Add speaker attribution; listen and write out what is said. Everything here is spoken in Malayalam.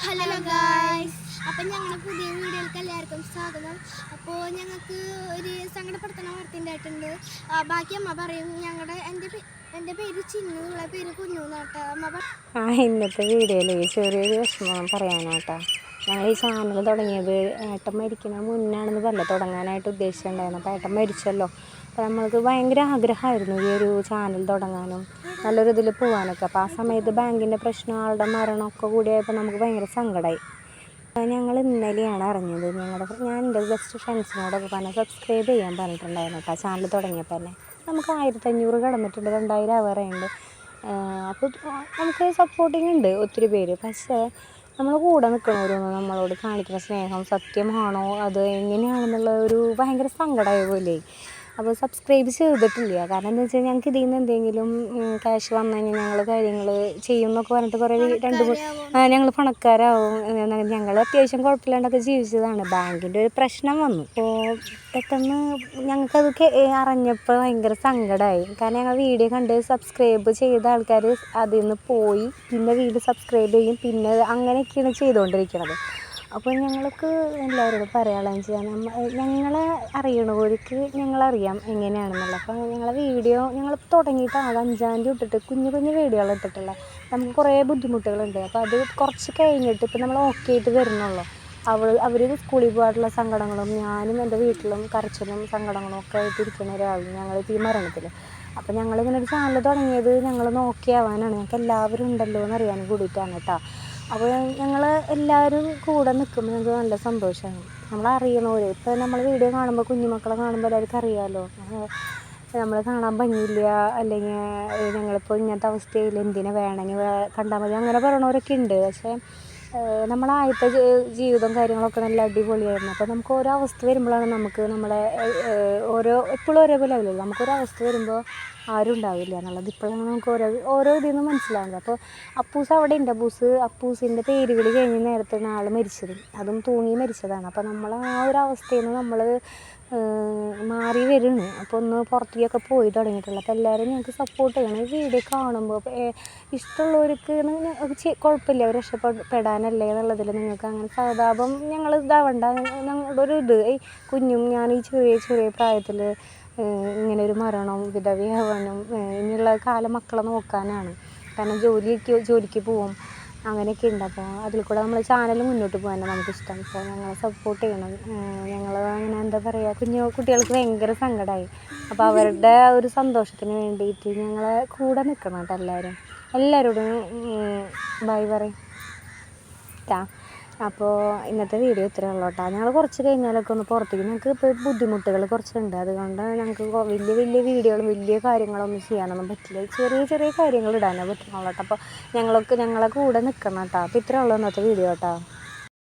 Speaker 1: ഹലോ ഗായ്സ്, അപ്പം ഞങ്ങളുടെ പുതിയ വീഡിയോയിലേക്ക് എല്ലാവർക്കും സ്വാഗതം. അപ്പോൾ ഞങ്ങൾക്ക് ഒരു സങ്കടപ്പെടുത്തുന്ന വാർത്ത ഉണ്ടായിട്ടുണ്ട്. ബാക്കി അമ്മ പറയും. എൻ്റെ പേര് ചിന്നു, ഉള്ള പേര് കുഞ്ഞു എന്നാട്ടോ അമ്മ.
Speaker 2: ഇന്നത്തെ വീഡിയോയിൽ ചെറിയൊരു വിഷമം പറയാനാട്ടോ. ഞങ്ങൾ ഈ ചാനൽ തുടങ്ങിയത് ഏട്ടൻ മരിക്കുന്ന മുന്നാണെന്ന് പറഞ്ഞ തുടങ്ങാനായിട്ട് ഉദ്ദേശിച്ചിട്ടുണ്ടായിരുന്നു. അപ്പോൾ ഏട്ടൻ മരിച്ചല്ലോ. അപ്പോൾ നമ്മൾക്ക് ഭയങ്കര ആഗ്രഹമായിരുന്നു ഈ ഒരു ചാനൽ തുടങ്ങാനും നല്ലൊരു ഇതിൽ പോകാനൊക്കെ. അപ്പോൾ ആ സമയത്ത് ബാങ്കിൻ്റെ പ്രശ്നം, ആളുടെ മരണമൊക്കെ കൂടിയായപ്പോൾ നമുക്ക് ഭയങ്കര സങ്കടമായി. ഞങ്ങൾ ഇന്നലെയാണ് അറിഞ്ഞത്. ഞാൻ എൻ്റെ ബെസ്റ്റ് ഫ്രണ്ട്സിനോടൊക്കെ പറഞ്ഞാൽ സബ്സ്ക്രൈബ് ചെയ്യാൻ പറഞ്ഞിട്ടുണ്ടായിരുന്നു കേട്ടോ. ചാനൽ തുടങ്ങിയപ്പോൾ തന്നെ നമുക്ക് 1500 കടന്നിട്ടുണ്ട്, 2000 ആവാറുണ്ട്. അപ്പോൾ നമുക്ക് സപ്പോർട്ടിങ് ഉണ്ട് ഒത്തിരി പേര്. പക്ഷേ നമ്മൾ കൂടെ നിൽക്കണവരൊന്നും നമ്മളോട് കാണിക്കുന്ന സ്നേഹം സത്യമാണോ അത് എങ്ങനെയാണെന്നുള്ള ഒരു ഭയങ്കര സങ്കടമായ പോലെ. അപ്പോൾ സബ്സ്ക്രൈബ് ചെയ്തിട്ടില്ല. കാരണം എന്താ വെച്ചാൽ ഞങ്ങൾക്ക് ഇതിൽ നിന്ന് എന്തെങ്കിലും ക്യാഷ് വന്നു കഴിഞ്ഞാൽ ഞങ്ങൾ കാര്യങ്ങൾ ചെയ്യും എന്നൊക്കെ പറഞ്ഞിട്ട് കുറേ ഞങ്ങൾ പണക്കാരാവും. ഞങ്ങൾ അത്യാവശ്യം കുഴപ്പമില്ലാണ്ടൊക്കെ ജീവിച്ചതാണ്. ബാങ്കിൻ്റെ ഒരു പ്രശ്നം വന്നു. അപ്പോൾ പെട്ടെന്ന് ഞങ്ങൾക്കത് അറിഞ്ഞപ്പോൾ ഭയങ്കര സങ്കടമായി. കാരണം ഞങ്ങൾ വീഡിയോ കണ്ട് സബ്സ്ക്രൈബ് ചെയ്ത ആൾക്കാർ അതിൽ നിന്ന് പോയി പിന്നെ വീണ്ടും സബ്സ്ക്രൈബ് ചെയ്യും, പിന്നെ അങ്ങനെയൊക്കെയാണ് ചെയ്തുകൊണ്ടിരിക്കുന്നത്. അപ്പോൾ ഞങ്ങൾക്ക് എല്ലാവരോടും പറയാനുള്ളതെന്ന് വെച്ചാൽ ഞങ്ങളെ അറിയണവർക്ക് ഞങ്ങളറിയാം എങ്ങനെയാണെന്നുള്ളത്. അപ്പോൾ ഞങ്ങളെ വീഡിയോ ഞങ്ങൾ തുടങ്ങിയിട്ട് 5-ാം തീയതി ഇട്ടിട്ട് കുഞ്ഞു വീഡിയോകൾ ഇട്ടിട്ടുള്ള നമുക്ക് കുറേ ബുദ്ധിമുട്ടുകളുണ്ട്. അപ്പോൾ അത് കുറച്ച് കഴിഞ്ഞിട്ട് ഇപ്പം നമ്മൾ ഓക്കെ ആയിട്ട് വരുന്നുള്ളൂ. അവർ സ്കൂളിൽ പോകാനുള്ള സങ്കടങ്ങളും ഞാനും എൻ്റെ വീട്ടിലും കരച്ചിലും സങ്കടങ്ങളും ഒക്കെ ആയിട്ട് ഇരിക്കുന്ന ഒരാളും ഞങ്ങൾ ഈ മരണത്തിൽ. അപ്പോൾ ഞങ്ങളിങ്ങനെ ഒരു ചാനൽ തുടങ്ങിയത് ഞങ്ങൾ നോക്കിയാവാനാണ്. ഞങ്ങൾക്ക് എല്ലാവരും ഉണ്ടല്ലോ എന്നറിയാനും കൂടിയിട്ടാണ് കേട്ടോ. അപ്പോൾ ഞങ്ങൾ എല്ലാവരും കൂടെ നിൽക്കുമ്പോൾ ഞങ്ങൾക്ക് നല്ല സന്തോഷമാണ്. നമ്മളറിയണവർ ഇപ്പോൾ നമ്മൾ വീഡിയോ കാണുമ്പോൾ കുഞ്ഞുമക്കളെ കാണുമ്പോൾ എല്ലാവർക്കും അറിയാമല്ലോ, നമ്മൾ കാണാൻ ഭംഗിയില്ല, അല്ലെങ്കിൽ ഞങ്ങളിപ്പോൾ ഇങ്ങനത്തെ അവസ്ഥയിൽ എന്തിനു വേണമെങ്കിൽ കണ്ടാൽ മതി അങ്ങനെ പറയണവരൊക്കെ ഉണ്ട്. പക്ഷേ നമ്മളാദ്യത്തെ ജീവിതം കാര്യങ്ങളൊക്കെ നല്ല അടിപൊളിയായിരുന്നു. അപ്പോൾ നമുക്ക് ഓരോ അവസ്ഥ വരുമ്പോഴാണ് നമുക്ക് നമ്മുടെ എപ്പോഴും ഒരേപോലെ ആവില്ലല്ലോ. നമുക്കൊരു അവസ്ഥ വരുമ്പോൾ ആരും ഉണ്ടാവില്ല എന്നുള്ളത് ഇപ്പോഴാണ് നമുക്ക് ഓരോ ഇതിൽ നിന്ന് മനസ്സിലാവുന്നത്. അപ്പോൾ അപ്പൂസ് അവിടെ ഉണ്ട്. അപ്പൂസിൻ്റെ പേരുവിളി കഴിഞ്ഞ നേരത്താണ് ആൾ മരിച്ചത്. അതും തൂങ്ങി മരിച്ചതാണ്. അപ്പോൾ നമ്മൾ ആ ഒരു അവസ്ഥയിൽ നിന്ന് നമ്മൾ മാറി വരുന്നു. അപ്പോൾ ഒന്ന് പുറത്തേക്കൊക്കെ പോയി തുടങ്ങിയിട്ടുള്ളൂ. അപ്പോൾ എല്ലാവരും ഞങ്ങൾക്ക് സപ്പോർട്ട് ചെയ്യണം. ഈ വീഡിയോ കാണുമ്പോൾ ഇഷ്ടമുള്ളവർക്ക് കുഴപ്പമില്ല, അവർ രക്ഷപ്പെടാനല്ലേ എന്നുള്ളതിൽ നിങ്ങൾക്ക് അങ്ങനെ സഹതാപം ഞങ്ങൾ ഇതാവണ്ട. ഞങ്ങളുടെ ഒരു ഇത് കുഞ്ഞും ഞാൻ ഈ ചെറിയ പ്രായത്തിൽ ഇങ്ങനെ ഒരു മരണം, വിധവയാവാനും ഇനിയുള്ള കാലം മക്കളെ നോക്കാനാണ്. കാരണം ജോലിക്ക് പോവും, അങ്ങനെയൊക്കെ ഉണ്ട്. അപ്പോൾ അതിൽ കൂടെ നമ്മൾ ചാനൽ മുന്നോട്ട് പോകാനാണ് നമുക്കിഷ്ടം. അപ്പോൾ ഞങ്ങളെ സപ്പോർട്ട് ചെയ്യണം. ഞങ്ങൾ അങ്ങനെ എന്താ പറയുക, കുട്ടികൾക്ക് ഭയങ്കര സങ്കടമായി. അപ്പോൾ അവരുടെ ഒരു സന്തോഷത്തിന് വേണ്ടിയിട്ട് ഞങ്ങളെ കൂടെ നിൽക്കണം കേട്ടോ. എല്ലാവരോടും ബൈ പറയും. അപ്പോൾ ഇന്നത്തെ വീഡിയോ ഇത്രയേ ഉള്ളൂ കേട്ടോ. ഞങ്ങൾ കുറച്ച് കഴിഞ്ഞാലൊക്കെ ഒന്ന് പുറത്തേക്ക്, ഞങ്ങൾക്ക് ഇപ്പോൾ ബുദ്ധിമുട്ടുകൾ കുറച്ചുണ്ട്. അതുകൊണ്ട് ഞങ്ങൾക്ക് വലിയ വീഡിയോകളും വലിയ കാര്യങ്ങളൊന്നും ചെയ്യാനൊന്നും പറ്റില്ല. ചെറിയ കാര്യങ്ങൾ ഇടാനേ പറ്റുന്നുള്ളൂ കേട്ടോ. അപ്പോൾ ഞങ്ങളെ കൂടെ നിൽക്കണം കേട്ടോ. അപ്പോൾ ഇത്രയേ ഉള്ളൂ ഇന്നത്തെ വീഡിയോ കേട്ടോ.